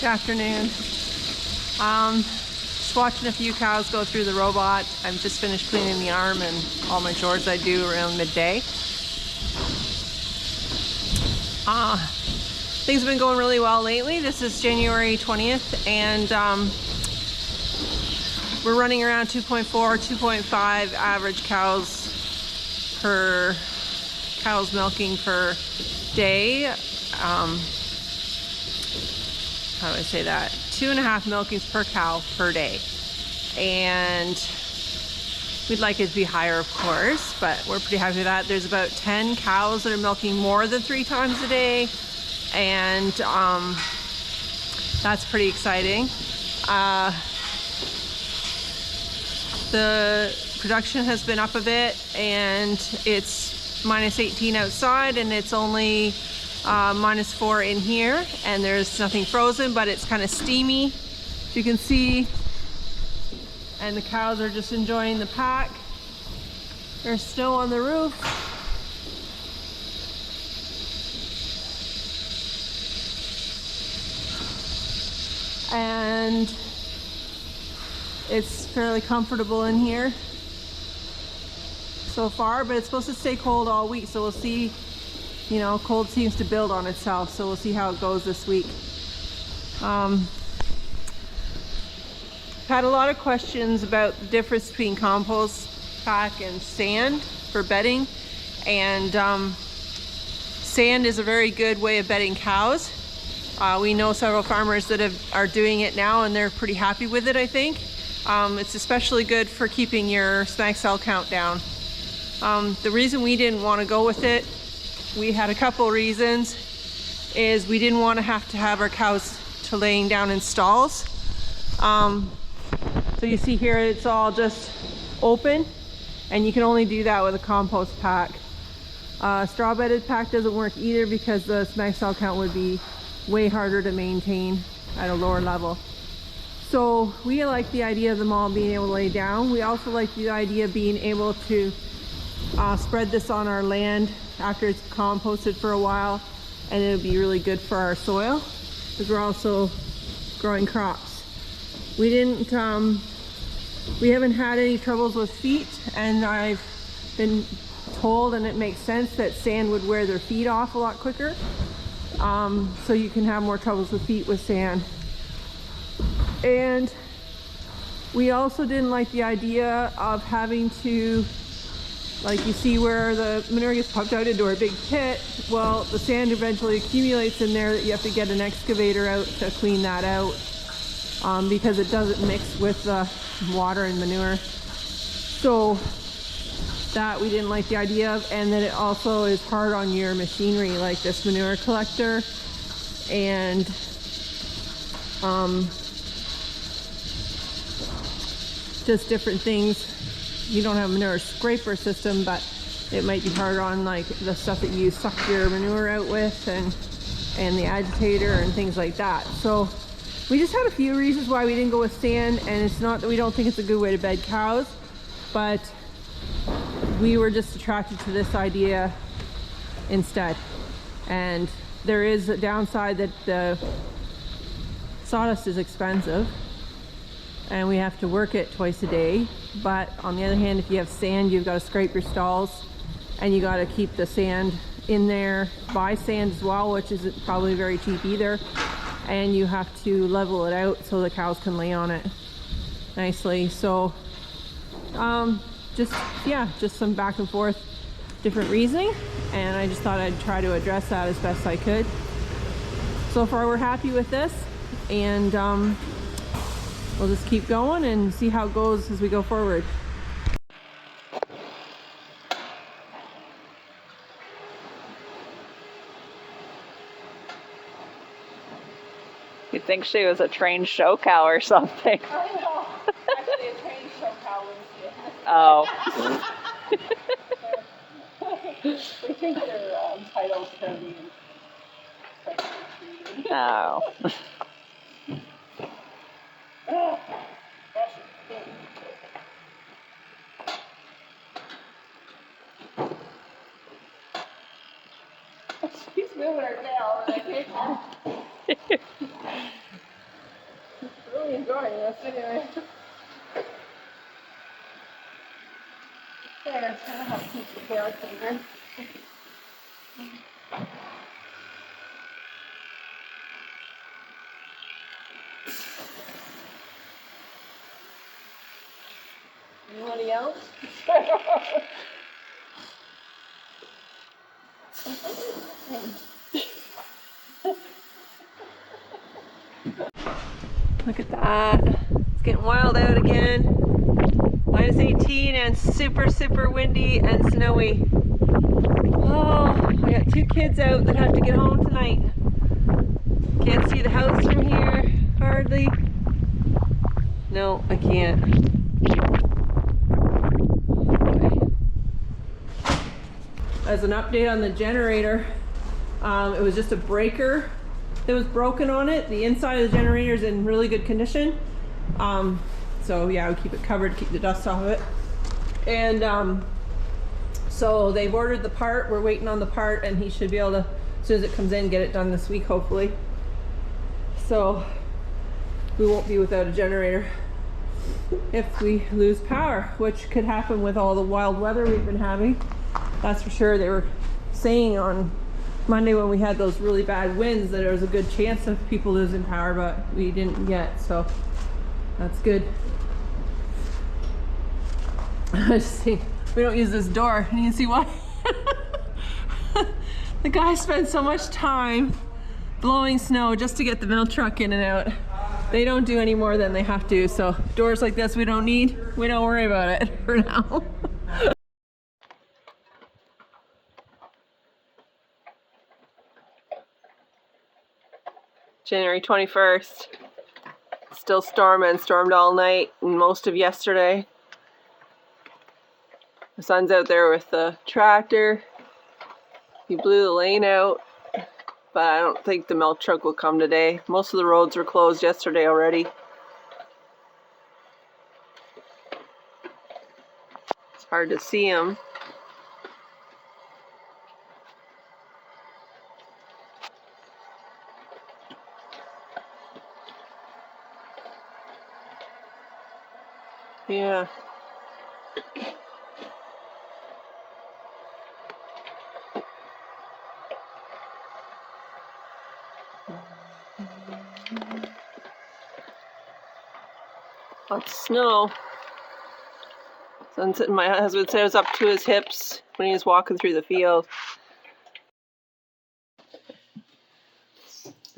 afternoon. Just watching a few cows go through the robot. I'm just finished cleaning the arm and all my chores I do around midday. Things have been going really well lately. This is January 20th and we're running around 2.4, 2.5 average cows milking per day. How do I say that? 2.5 milkings per cow per day. And we'd like it to be higher, of course, but we're pretty happy with that. There's about 10 cows that are milking more than 3 times a day. And that's pretty exciting. The production has been up a bit and it's -18 outside and it's only -4 in here, and there's nothing frozen, but it's kind of steamy, as you can see, and the cows are just enjoying the pack. There's snow on the roof. And it's fairly comfortable in here so far, but it's supposed to stay cold all week, so we'll see. You know, cold seems to build on itself, so we'll see how it goes this week. Had a lot of questions about the difference between compost pack and sand for bedding, and sand is a very good way of bedding cows. We know several farmers that are doing it now and they're pretty happy with it, I think. It's especially good for keeping your snag cell count down. The reason we didn't want to go with it, we had a couple reasons, is we didn't want to have our cows to laying down in stalls. So you see here it's all just open, and you can only do that with a compost pack. Straw bedded pack doesn't work either because the snag cell count would be way harder to maintain at a lower level. So we like the idea of them all being able to lay down. We also like the idea of being able to spread this on our land after it's composted for a while, and it'll be really good for our soil because we're also growing crops. We haven't had any troubles with feet, and I've been told, and it makes sense, that sand would wear their feet off a lot quicker. So you can have more troubles with feet with sand. And we also didn't like the idea of having to, like you see where the manure gets pumped out into a big pit, well, the sand eventually accumulates in there that you have to get an excavator out to clean that out, because it doesn't mix with the water and manure. So that we didn't like the idea of, and then it also is hard on your machinery like this manure collector, and just different things. You don't have a manure scraper system, but it might be hard on like the stuff that you suck your manure out with, and the agitator and things like that. So we just had a few reasons why we didn't go with sand, and it's not that we don't think it's a good way to bed cows, but we were just attracted to this idea instead. And there is a downside that the sawdust is expensive and we have to work it twice a day. But on the other hand, if you have sand, you've got to scrape your stalls and you got to keep the sand in there, buy sand as well, which isn't probably very cheap either, and you have to level it out so the cows can lay on it nicely. So just some back and forth different reasoning, and I just thought I'd try to address that as best I could. So far we're happy with this, and we'll just keep going and see how it goes as we go forward. You'd think she was a trained show cow or something. I know. Actually, a trained show cow was here. Oh. We think they're entitled to be treated. Oh. She's moving her tail, and I can't. this anyway. There, that'll help keep the floor cleaner. Anybody else? Look at that. It's getting wild out again. -18 and super, super windy and snowy. Oh, I got 2 kids out that have to get home tonight. Can't see the house from here, hardly. No, I can't. As an update on the generator, it was just a breaker that was broken on it. The inside of the generator is in really good condition. So yeah, I would keep it covered, keep the dust off of it. And so they've ordered the part. We're waiting on the part, and he should be able to, as soon as it comes in, get it done this week, hopefully. So we won't be without a generator if we lose power, which could happen with all the wild weather we've been having. That's for sure. They were saying on Monday when we had those really bad winds that there was a good chance of people losing power, but we didn't yet, so that's good. I just think we don't use this door, and you can see why. The guys spend so much time blowing snow just to get the milk truck in and out. They don't do any more than they have to, so doors like this we don't need. We don't worry about it for now. January 21st. Still storming, stormed all night and most of yesterday. The son's out there with the tractor. He blew the lane out, but I don't think the milk truck will come today. Most of the roads were closed yesterday already. It's hard to see him. Yeah. Lots of snow. My husband said it was up to his hips when he was walking through the field.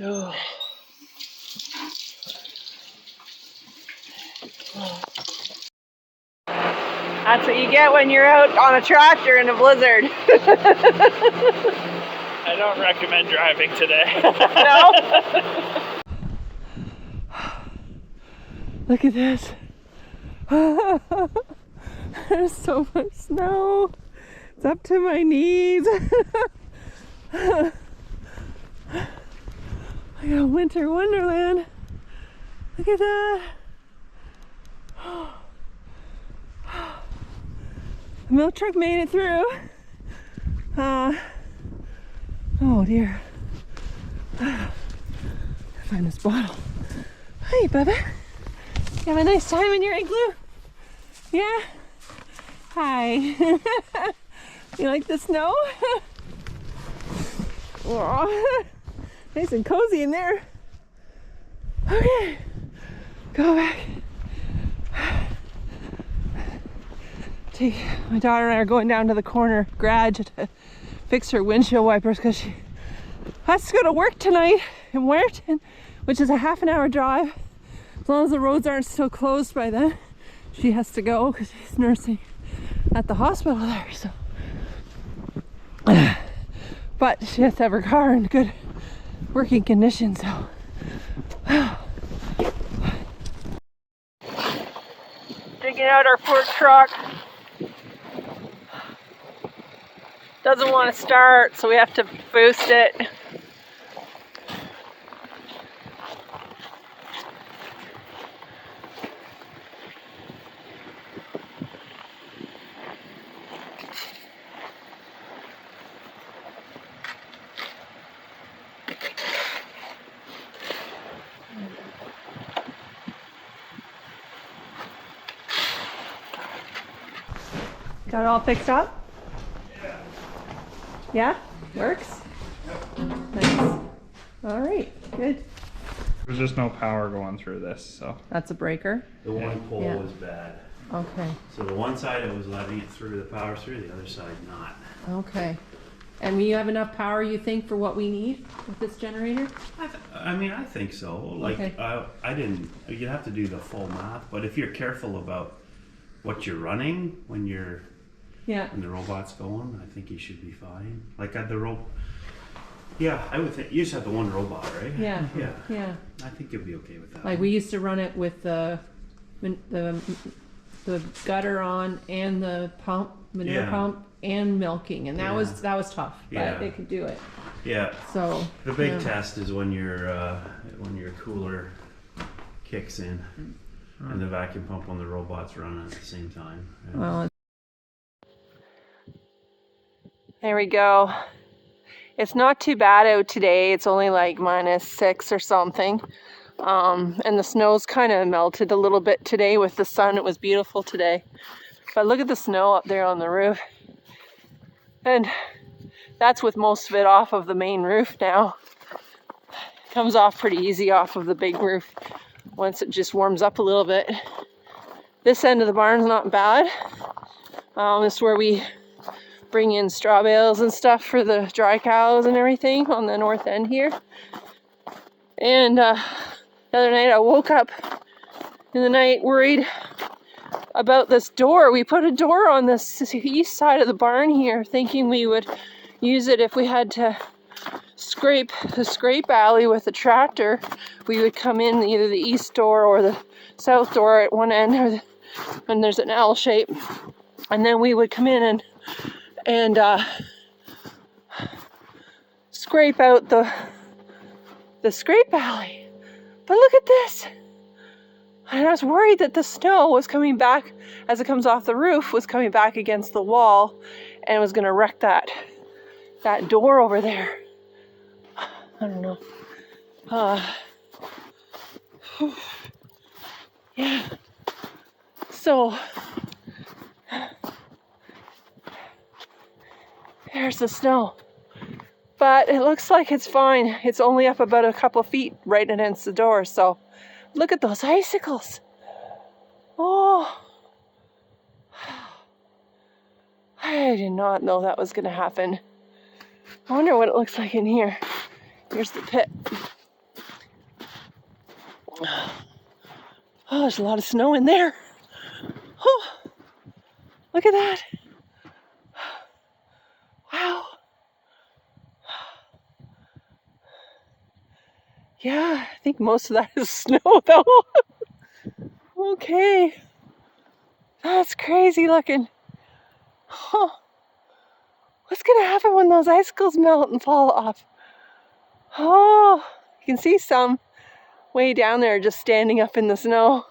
Oh. That's what you get when you're out on a tractor in a blizzard. I don't recommend driving today. No? Look at this. There's so much snow. It's up to my knees. I got winter wonderland. Look at that. The milk truck made it through. Oh dear. Find this bottle. Hey, Bubba. You have a nice time in your igloo? Yeah? Hi. You like the snow? Aw. Nice and cozy in there. Okay. Go back. My daughter and I are going down to the corner garage to fix her windshield wipers because she has to go to work tonight in Warrington, which is a half-an-hour drive. As long as the roads aren't still closed by then, she has to go because she's nursing at the hospital there. So, but she has to have her car in good working condition. So, digging out our fork truck. Doesn't want to start, so we have to boost it. Got it all fixed up? Yeah? Works? Nice. All right, good. There's just no power going through this, so. That's a breaker? The one pole Yeah. was bad. Okay, So the one side it was letting it through, the power through, the other side not. okay. And we have enough power, you think, for what we need with this generator? I mean, I think so. Like, Okay. I didn't, you'd have to do the full math, but if you're careful about what you're running when Yeah, the robot's going, I think you should be fine. Like at the yeah, I would think, you just have the one robot, right? yeah, Yeah. yeah. I think you'll be okay with that. Like we used to run it with the gutter on and the pump, manure Yeah. pump and milking, and that Yeah. was tough, but Yeah. they could do it. Yeah. So The big yeah. test is when your cooler kicks in and the vacuum pump on the robot's running at the same time. Yeah. Well, there we go. It's not too bad out today. It's only like -6 or something. And the snow's kind of melted a little bit today with the sun. It was beautiful today. But look at the snow up there on the roof. And that's with most of it off of the main roof now. Comes off pretty easy off of the big roof once it just warms up a little bit. This end of the barn's not bad. This is where we bring in straw bales and stuff for the dry cows and everything on the north end here. And the other night I woke up in the night worried about this door. We put a door on this east side of the barn here thinking we would use it if we had to scrape the scrape alley with a tractor. We would come in either the east door or the south door at one end, and there's an L shape, and then we would come in and scrape out the scrape alley. But look at this. And I was worried that the snow was coming back as it comes off the roof, was coming back against the wall and was going to wreck that door over there. I don't know. Yeah. So there's the snow. But it looks like it's fine. It's only up about a couple of feet right against the door. So look at those icicles. Oh. I did not know that was going to happen. I wonder what it looks like in here. Here's the pit. Oh, there's a lot of snow in there. Oh, look at that. Wow. Yeah, I think most of that is snow though. Okay. That's crazy looking. Huh. What's gonna happen when those icicles melt and fall off? Oh, you can see some way down there just standing up in the snow.